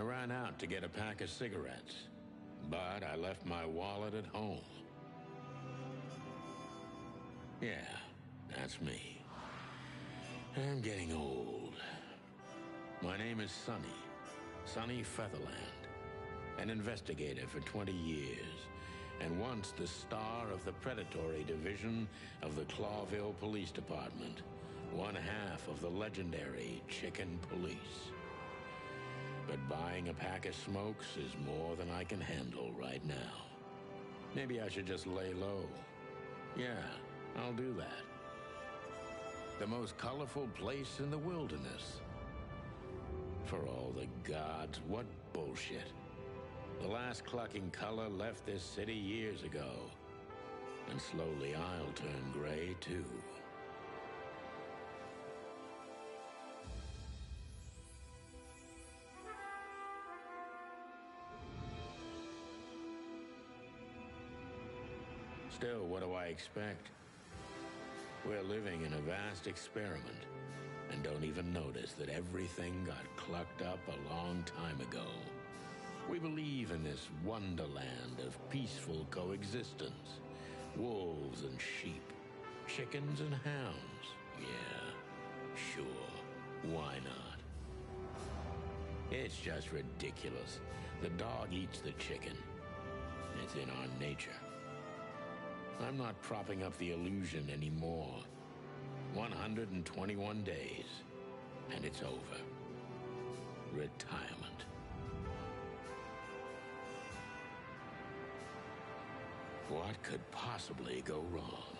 ran out to get a pack of cigarettes, but I left my wallet at home. Yeah, that's me. I'm getting old. My name is Sonny Featherland, an investigator for 20 years, and once the star of the predatory division of the Clawville Police Department, one half of the legendary Chicken Police. But buying a pack of smokes is more than I can handle right now. Maybe I should just lay low. Yeah, I'll do that. The most colorful place in the wilderness. For all the gods, what bullshit. The last clucking color left this city years ago. And slowly I'll turn gray too. Still, what do I expect? We're living in a vast experiment, and don't even notice that everything got clucked up a long time ago. We believe in this wonderland of peaceful coexistence. Wolves and sheep, chickens and hounds. Yeah, sure, why not? It's just ridiculous. The dog eats the chicken. It's in our nature. I'm not propping up the illusion anymore. 121 days, and it's over. Retirement. What could possibly go wrong?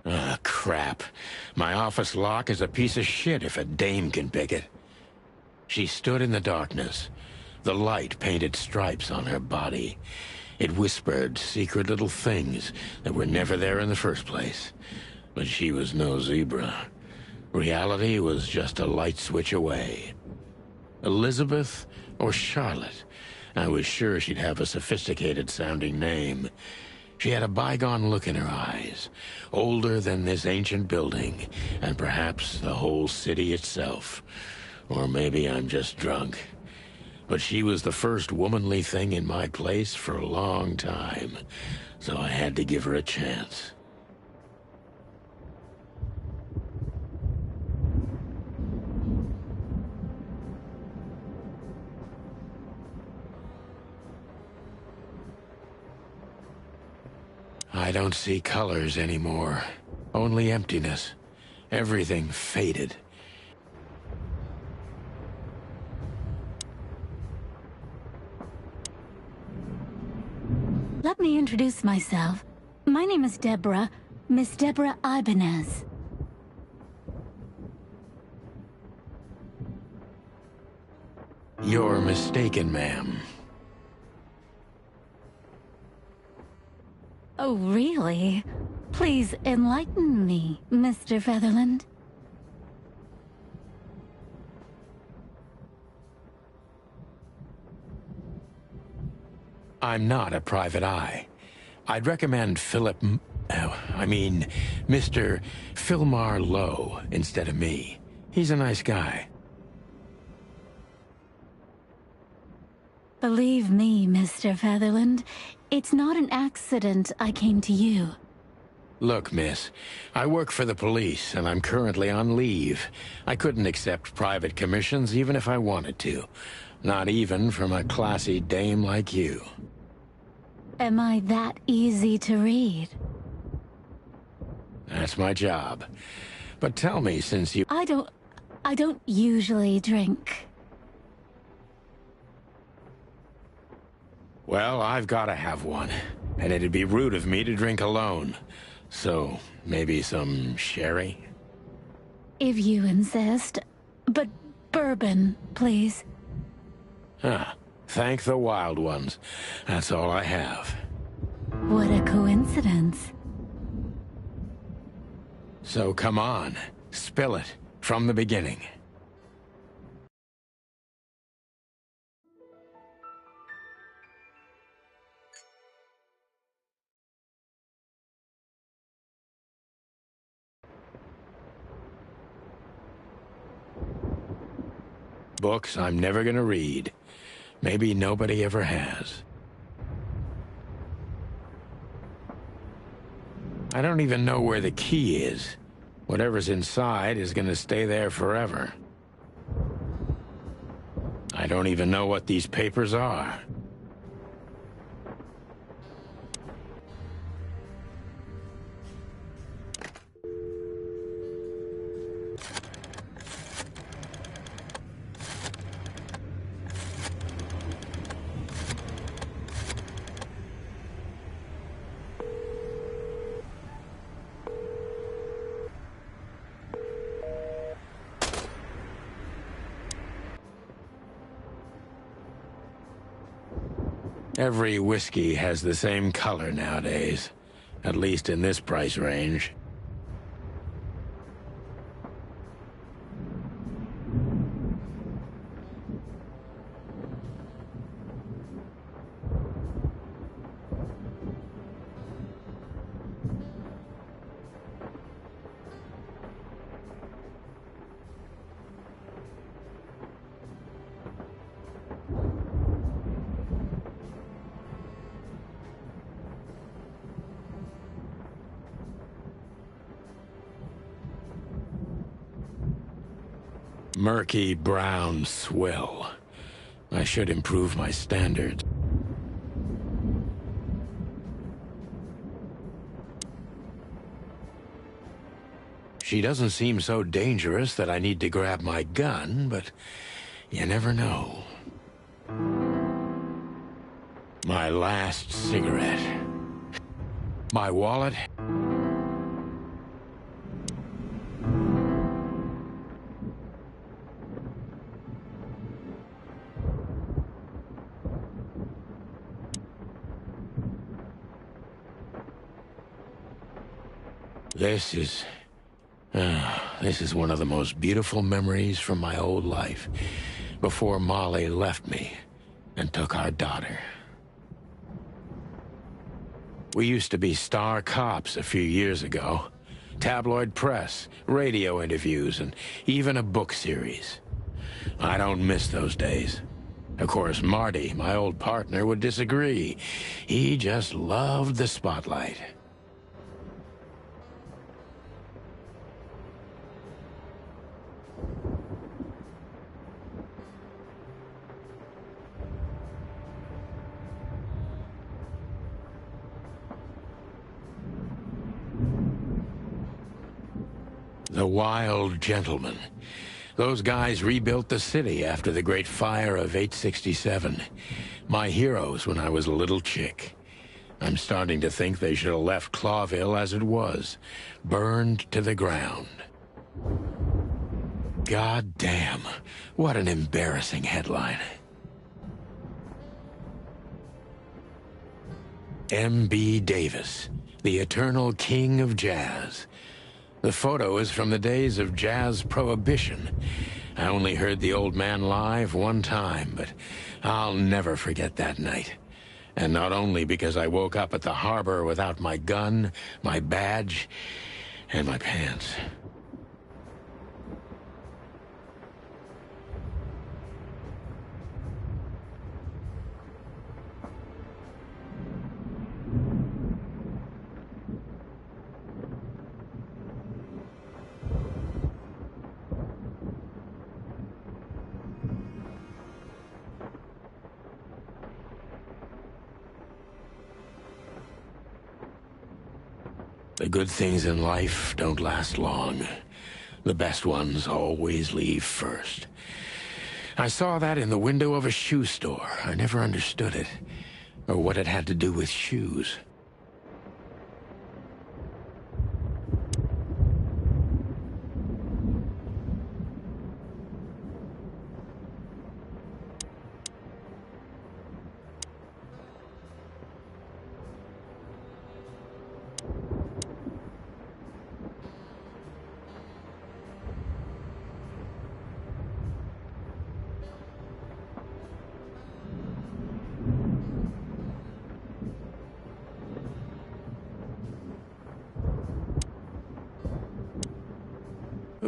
Ah, crap. My office lock is a piece of shit if a dame can pick it. She stood in the darkness. The light painted stripes on her body. It whispered secret little things that were never there in the first place. But she was no zebra. Reality was just a light switch away. Elizabeth or Charlotte? I was sure she'd have a sophisticated-sounding name. She had a bygone look in her eyes, older than this ancient building, and perhaps the whole city itself. Or maybe I'm just drunk. But she was the first womanly thing in my place for a long time, so I had to give her a chance. I don't see colors anymore. Only emptiness. Everything faded. Let me introduce myself. My name is Deborah, Miss Deborah Ibanez. You're mistaken, ma'am. Oh, really? Please enlighten me, Mr. Featherland. I'm not a private eye. I'd recommend Mr. Philmar Lowe instead of me. He's a nice guy. Believe me, Mr. Featherland, it's not an accident I came to you. Look, miss, I work for the police, and I'm currently on leave. I couldn't accept private commissions even if I wanted to. Not even from a classy dame like you. Am I that easy to read? That's my job. But tell me, since you... I don't usually drink. Well, I've got to have one. And it'd be rude of me to drink alone. So, maybe some sherry? If you insist. But bourbon, please. Huh. Thank the wild ones. That's all I have. What a coincidence. So come on. Spill it. From the beginning. Books I'm never gonna read. Maybe nobody ever has. I don't even know where the key is. Whatever's inside is gonna stay there forever. I don't even know what these papers are. Every whiskey has the same color nowadays, at least in this price range. Murky brown swill. I should improve my standards. She doesn't seem so dangerous that I need to grab my gun, but you never know. My last cigarette. My wallet. This is one of the most beautiful memories from my old life, before Molly left me and took our daughter. We used to be star cops a few years ago. Tabloid press, radio interviews, and even a book series. I don't miss those days. Of course, Marty, my old partner, would disagree. He just loved the spotlight. The Wild Gentlemen. Those guys rebuilt the city after the Great Fire of 867. My heroes when I was a little chick. I'm starting to think they should have left Clawville as it was, burned to the ground. God damn, what an embarrassing headline. M.B. Davis, the eternal king of jazz. The photo is from the days of jazz prohibition. I only heard the old man live one time, but I'll never forget that night. And not only because I woke up at the harbor without my gun, my badge, and my pants. The good things in life don't last long. The best ones always leave first. I saw that in the window of a shoe store. I never understood it, or what it had to do with shoes.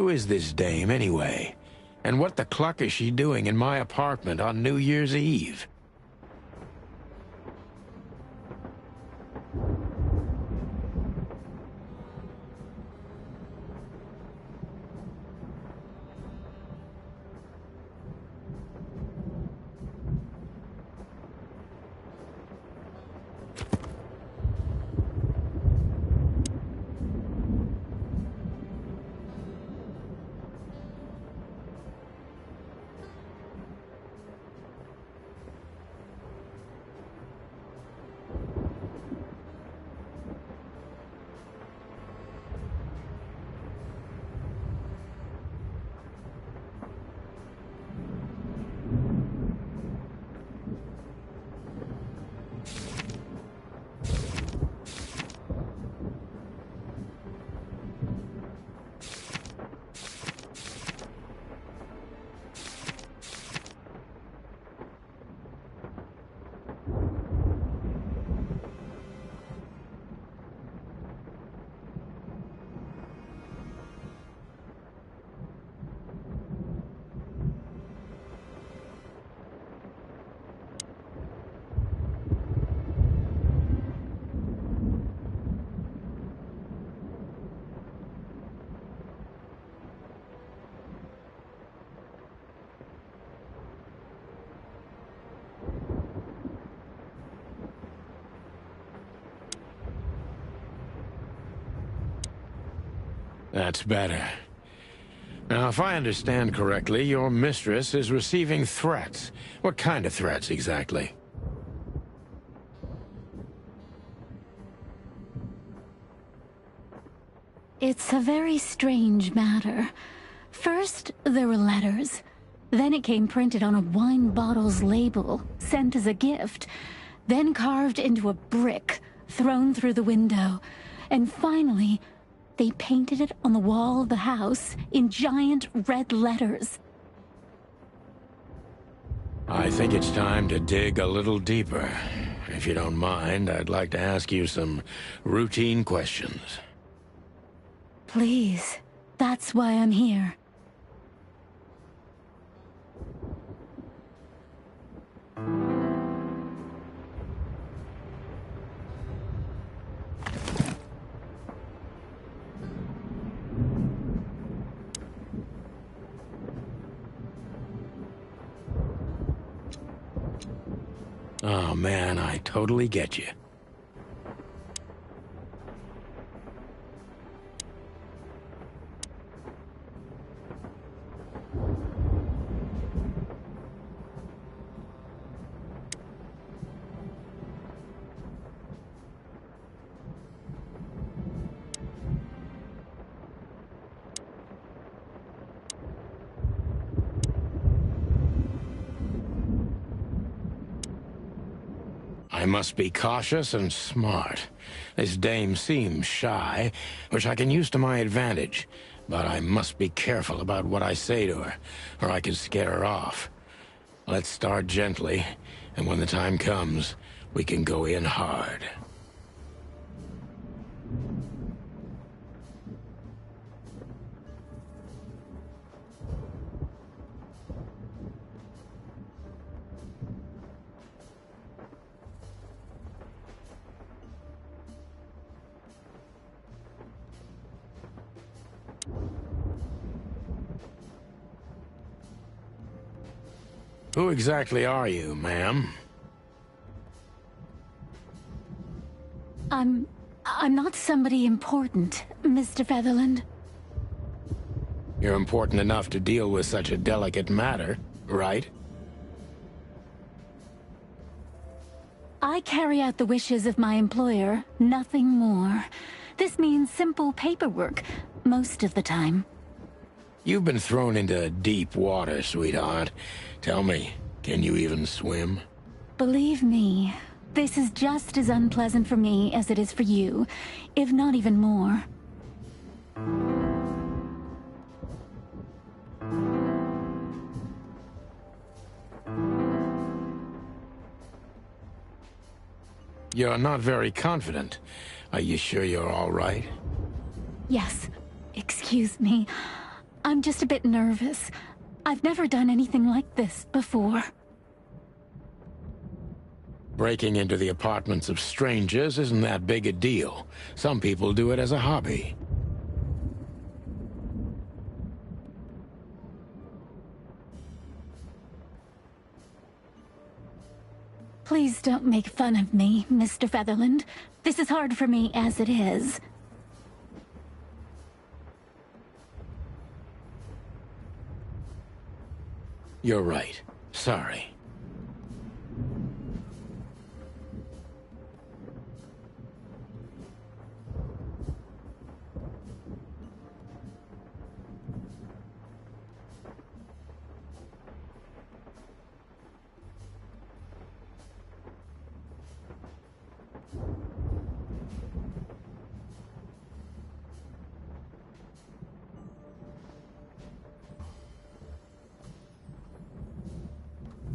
Who is this dame, anyway? And what the cluck is she doing in my apartment on New Year's Eve? That's better. Now, if I understand correctly, your mistress is receiving threats. What kind of threats, exactly? It's a very strange matter. First, there were letters. Then it came printed on a wine bottle's label, sent as a gift. Then carved into a brick, thrown through the window. And finally, they painted it on the wall of the house in giant red letters. I think it's time to dig a little deeper. If you don't mind, I'd like to ask you some routine questions. Please, that's why I'm here. Oh man, I totally get you. I must be cautious and smart. This dame seems shy, which I can use to my advantage. But I must be careful about what I say to her, or I could scare her off. Let's start gently, and when the time comes, we can go in hard. Who exactly are you, ma'am? I'm not somebody important, Mr. Featherland. You're important enough to deal with such a delicate matter, right? I carry out the wishes of my employer, nothing more. This means simple paperwork, most of the time. You've been thrown into deep water, sweetheart. Tell me, can you even swim? Believe me, this is just as unpleasant for me as it is for you, if not even more. You're not very confident. Are you sure you're all right? Yes, excuse me. I'm just a bit nervous. I've never done anything like this before. Breaking into the apartments of strangers isn't that big a deal. Some people do it as a hobby. Please don't make fun of me, Mr. Featherland. This is hard for me as it is. You're right. Sorry.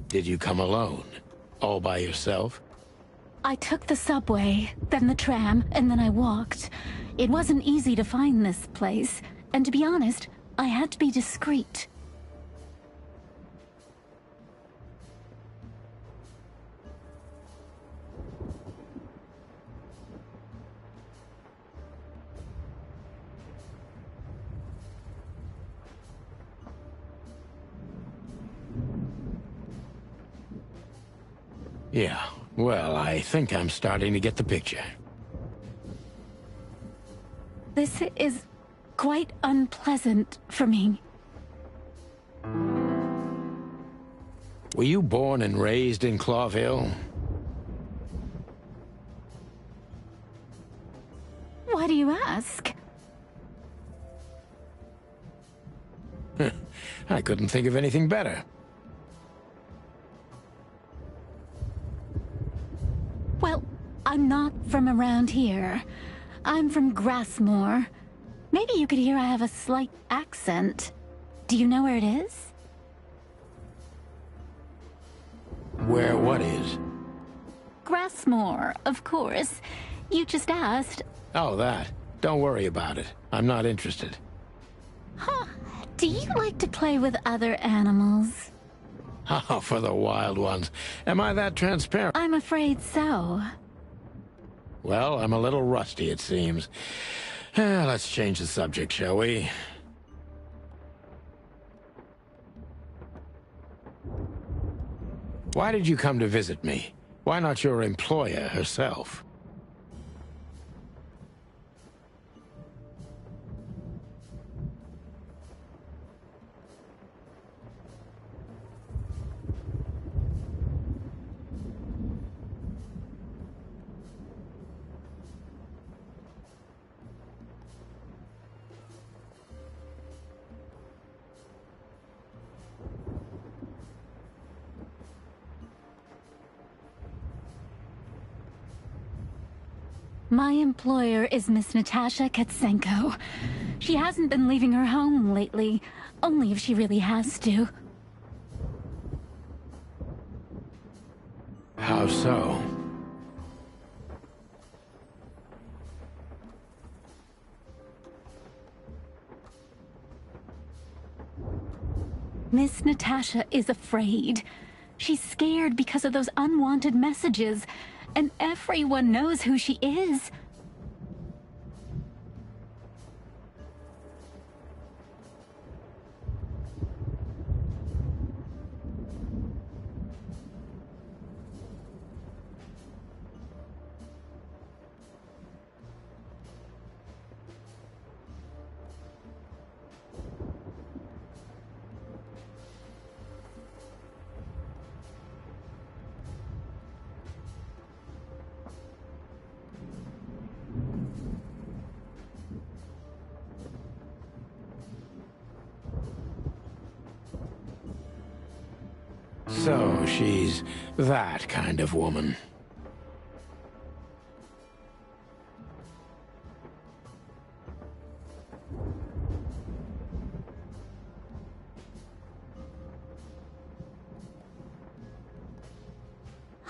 Did you come alone? All by yourself? I took the subway, then the tram, and then I walked. It wasn't easy to find this place, and to be honest, I had to be discreet. Yeah, well, I think I'm starting to get the picture. This is quite unpleasant for me. Were you born and raised in Clawville? Why do you ask? I couldn't think of anything better. Well, I'm not from around here. I'm from Grassmore. Maybe you could hear I have a slight accent. Do you know where it is? Where what is? Grassmore, of course. You just asked. Oh, that. Don't worry about it. I'm not interested. Huh. Do you like to play with other animals? Oh, for the wild ones. Am I that transparent? I'm afraid so. Well, I'm a little rusty, it seems. Let's change the subject, shall we? Why did you come to visit me? Why not your employer herself? My employer is Miss Natasha Katsenko. She hasn't been leaving her home lately, only if she really has to. How so? Miss Natasha is afraid. She's scared because of those unwanted messages, and everyone knows who she is. So, she's that kind of woman.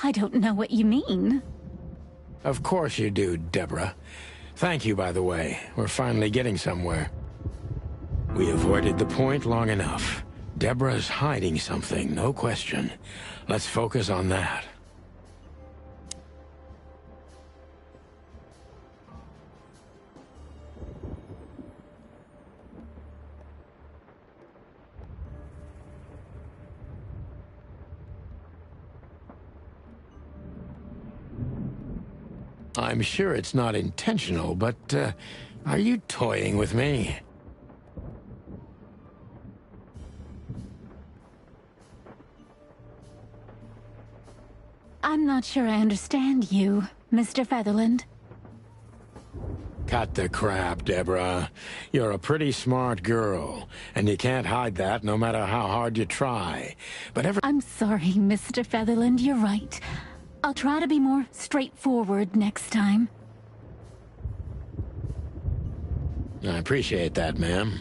I don't know what you mean. Of course you do, Deborah. Thank you, by the way. We're finally getting somewhere. We avoided the point long enough. Deborah's hiding something, no question. Let's focus on that. I'm sure it's not intentional, but, are you toying with me? I'm not sure I understand you, Mr. Featherland. Cut the crap, Deborah. You're a pretty smart girl, and you can't hide that no matter how hard you try. But I'm sorry, Mr. Featherland, you're right. I'll try to be more straightforward next time. I appreciate that, ma'am.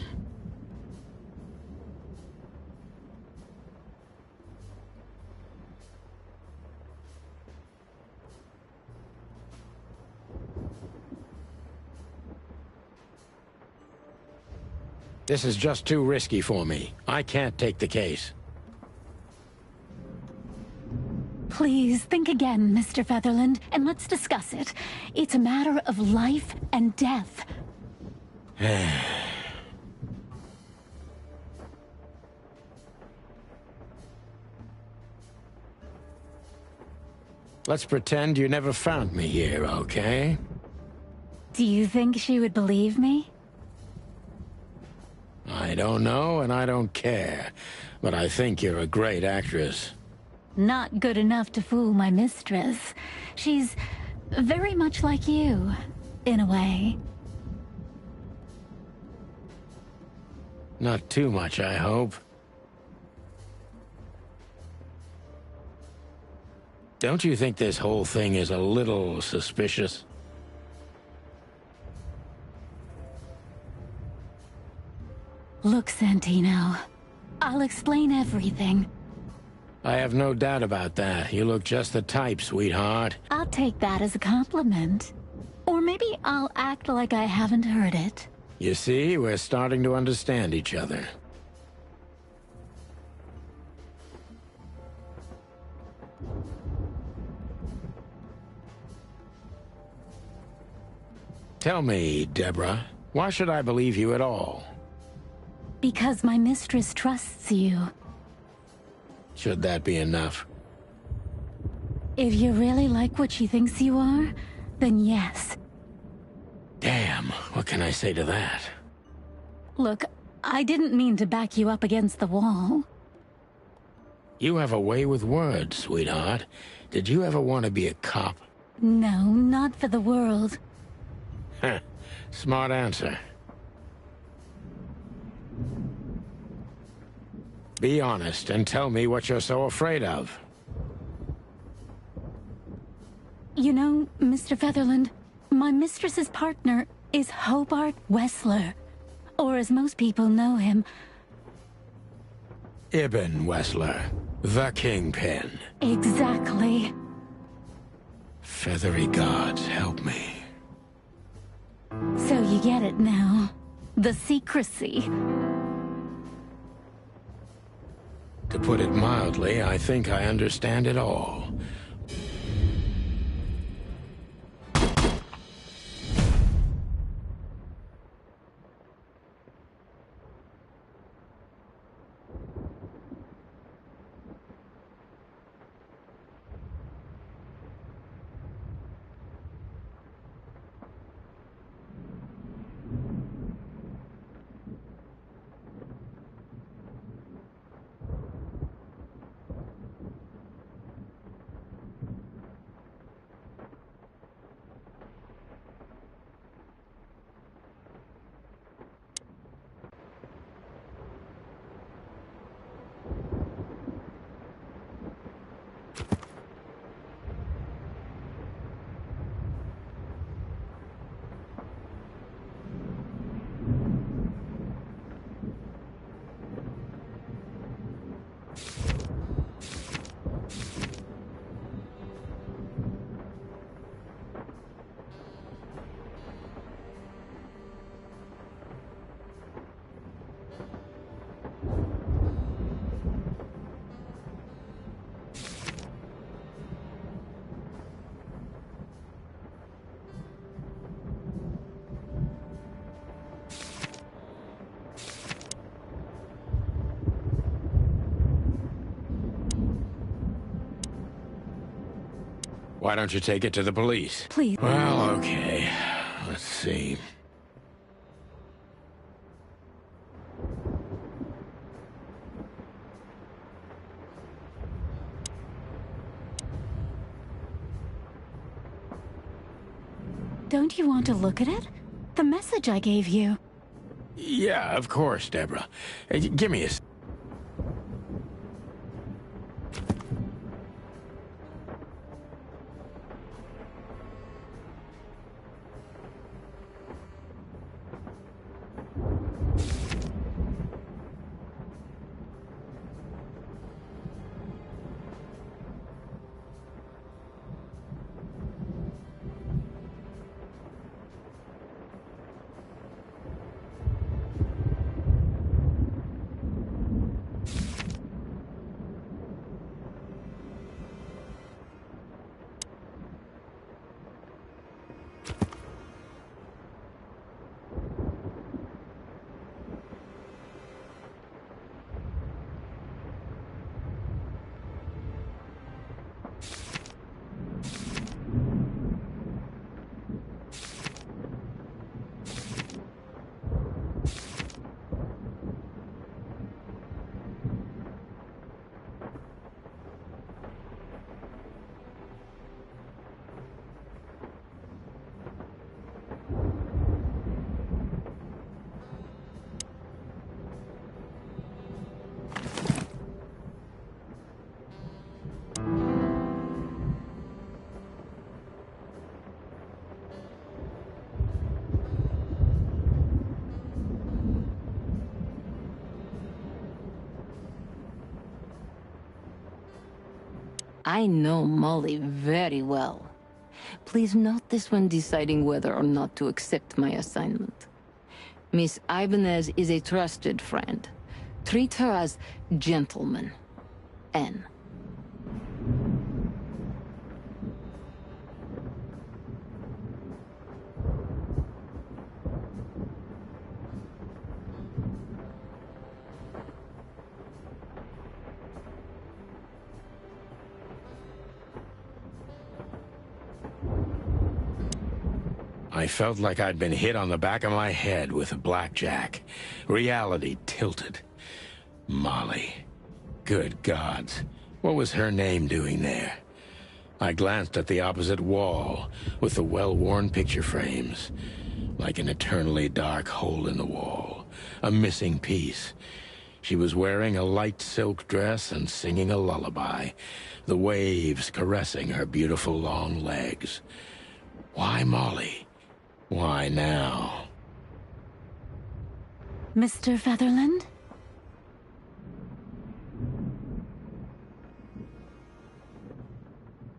This is just too risky for me. I can't take the case. Please, think again, Mr. Featherland, and let's discuss it. It's a matter of life and death. Let's pretend you never found me here, okay? Do you think she would believe me? I don't know, and I don't care. But I think you're a great actress. Not good enough to fool my mistress. She's very much like you, in a way. Not too much, I hope. Don't you think this whole thing is a little suspicious? Look, Santino, I'll explain everything. I have no doubt about that. You look just the type, sweetheart. I'll take that as a compliment. Or maybe I'll act like I haven't heard it. You see, we're starting to understand each other. Tell me, Deborah, why should I believe you at all? Because my mistress trusts you. Should that be enough? If you really like what she thinks you are, then yes. Damn, what can I say to that? Look, I didn't mean to back you up against the wall. You have a way with words, sweetheart. Did you ever want to be a cop? No, not for the world. Heh, smart answer. Be honest and tell me what you're so afraid of. You know, Mr. Featherland, my mistress's partner is Hobart Wessler. Or as most people know him... Ibn Wessler, the Kingpin. Exactly. Feathery gods, help me. So you get it now. The secrecy. To put it mildly, I think I understand it all. Why don't you take it to the police? Please. Well, okay. Let's see. Don't you want to look at it? The message I gave you. Yeah, of course, Deborah. Give me a... I know Molly very well. Please note this when deciding whether or not to accept my assignment. Miss Ibanez is a trusted friend. Treat her as gentleman. N. I felt like I'd been hit on the back of my head with a blackjack. Reality tilted. Molly. Good gods. What was her name doing there? I glanced at the opposite wall, with the well-worn picture frames. Like an eternally dark hole in the wall. A missing piece. She was wearing a light silk dress and singing a lullaby. The waves caressing her beautiful long legs. Why Molly? Why now? Mr. Featherland?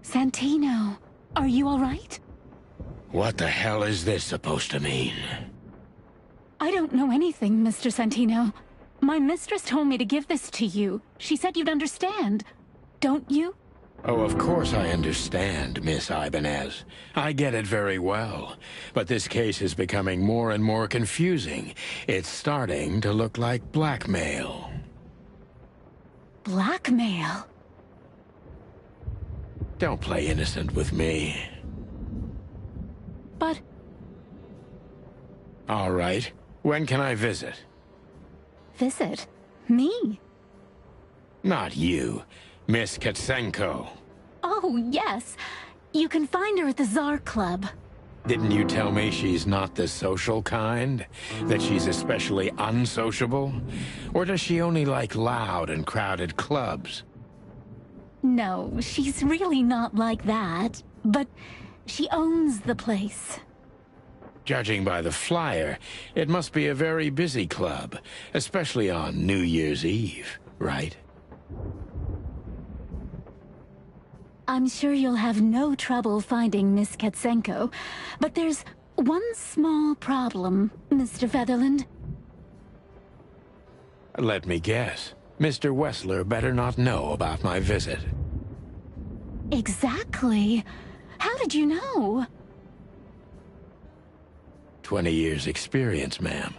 Santino, are you all right? What the hell is this supposed to mean? I don't know anything, Mr. Santino. My mistress told me to give this to you. She said you'd understand. Don't you? Oh, of course I understand, Miss Ibanez. I get it very well. But this case is becoming more and more confusing. It's starting to look like blackmail. Blackmail? Don't play innocent with me. But... All right. When can I visit? Visit? Me? Not you. Miss Katsenko. Oh, yes. You can find her at the Tsar Club. Didn't you tell me she's not the social kind? That she's especially unsociable? Or does she only like loud and crowded clubs? No, she's really not like that. But she owns the place. Judging by the flyer, it must be a very busy club. Especially on New Year's Eve, right? I'm sure you'll have no trouble finding Miss Katsenko, but there's one small problem, Mr. Featherland. Let me guess. Mr. Wessler better not know about my visit. Exactly. How did you know? 20 years experience, ma'am.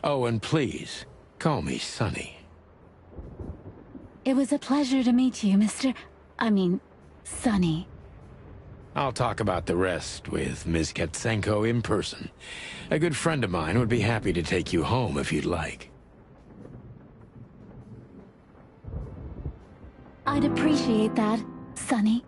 Oh, and please, call me Sonny. It was a pleasure to meet you, Sonny. I'll talk about the rest with Ms. Katsenko in person. A good friend of mine would be happy to take you home if you'd like. I'd appreciate that, Sonny.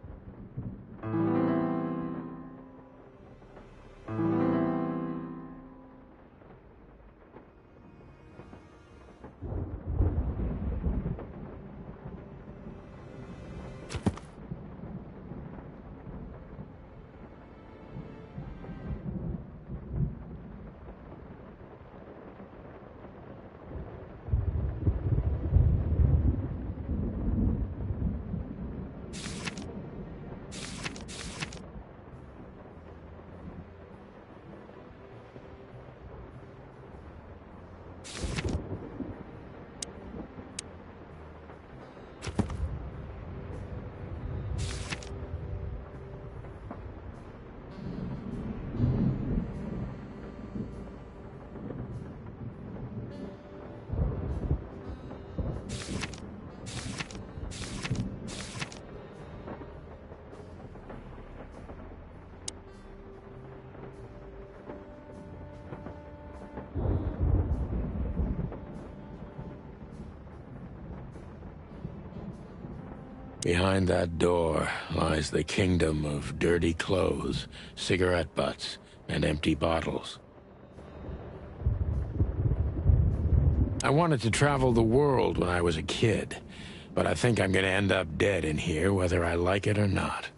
Behind that door lies the kingdom of dirty clothes, cigarette butts, and empty bottles. I wanted to travel the world when I was a kid, but I think I'm gonna end up dead in here whether I like it or not.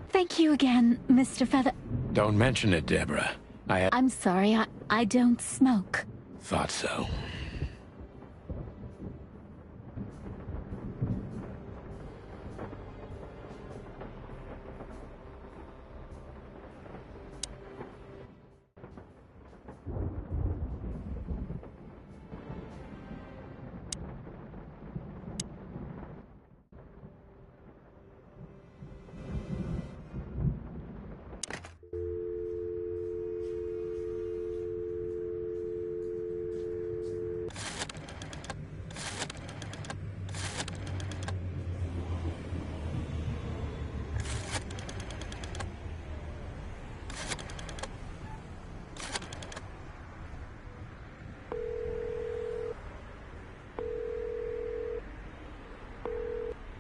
Thank you again, Mr. Feather... Don't mention it, Deborah. I'm sorry, I don't smoke. Thought so.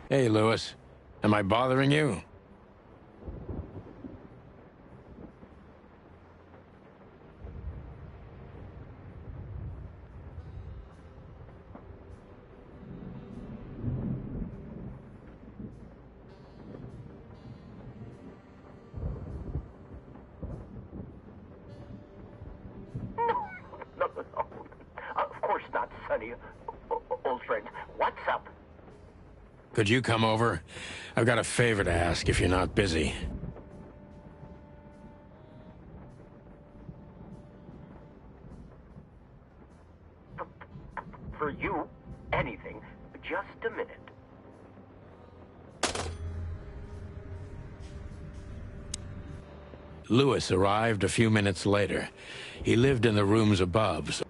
Hey, Lewis. Am I bothering you? No. Of course not, Sonny. Old friend, what's up? Could you come over? I've got a favor to ask if you're not busy. For you, anything. Just a minute. Lewis arrived a few minutes later. He lived in the rooms above, so...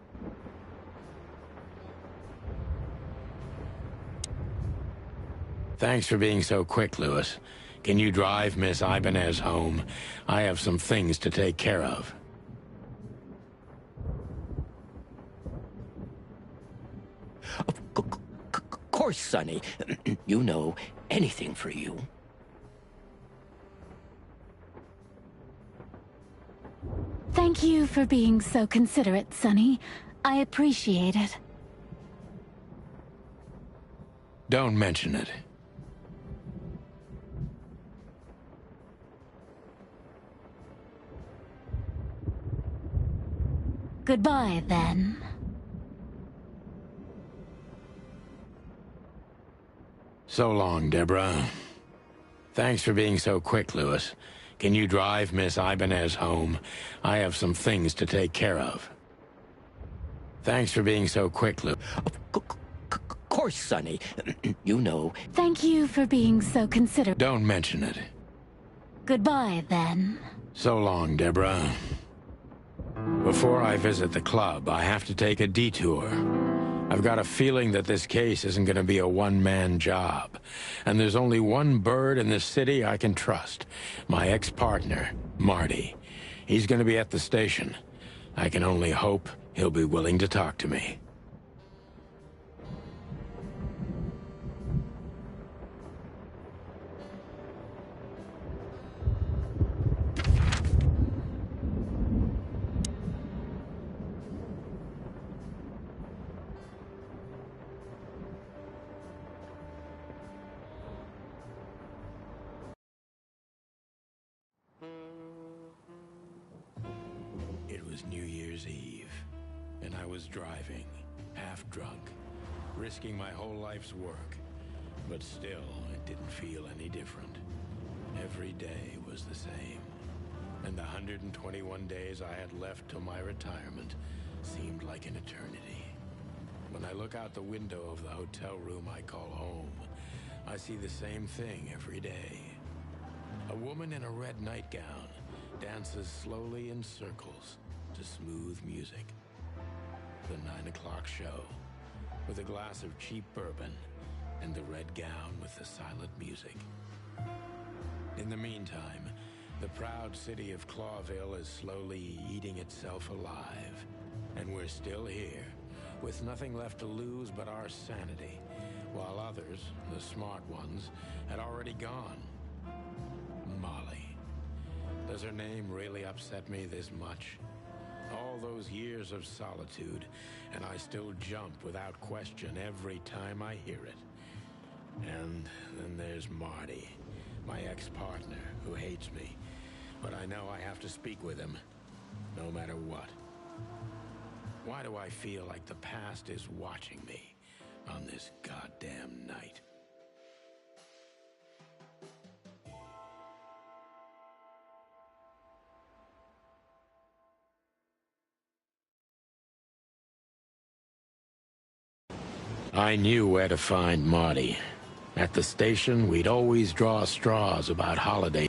Thanks for being so quick, Lewis. Can you drive Miss Ibanez home? I have some things to take care of. Of course, Sonny. You know, anything for you. Thank you for being so considerate, Sonny. I appreciate it. Don't mention it. Goodbye, then. So long, Deborah. Thanks for being so quick, Lewis. Can you drive Miss Ibanez home? I have some things to take care of. Thanks for being so quick, Lewis. Of course, Sonny. You know. Thank you for being so considerate. Don't mention it. Goodbye, then. So long, Deborah. Before I visit the club, I have to take a detour. I've got a feeling that this case isn't going to be a one-man job. And there's only one bird in this city I can trust. My ex-partner, Marty. He's going to be at the station. I can only hope he'll be willing to talk to me. It was New Year's Eve, and I was driving, half drunk, risking my whole life's work. But still, it didn't feel any different. Every day was the same, and the 121 days I had left till my retirement seemed like an eternity. When I look out the window of the hotel room I call home, I see the same thing every day. A woman in a red nightgown dances slowly in circles to smooth music. The 9 o'clock show, with a glass of cheap bourbon and the red gown with the silent music. In the meantime, the proud city of Clawville is slowly eating itself alive. And we're still here, with nothing left to lose but our sanity, while others, the smart ones, had already gone. Molly. Does her name really upset me this much? All those years of solitude, and I still jump without question every time I hear it. And then there's Marty, my ex-partner, who hates me. But I know I have to speak with him, no matter what. Why do I feel like the past is watching me on this goddamn night? I knew where to find Marty. At the station, we'd always draw straws about holiday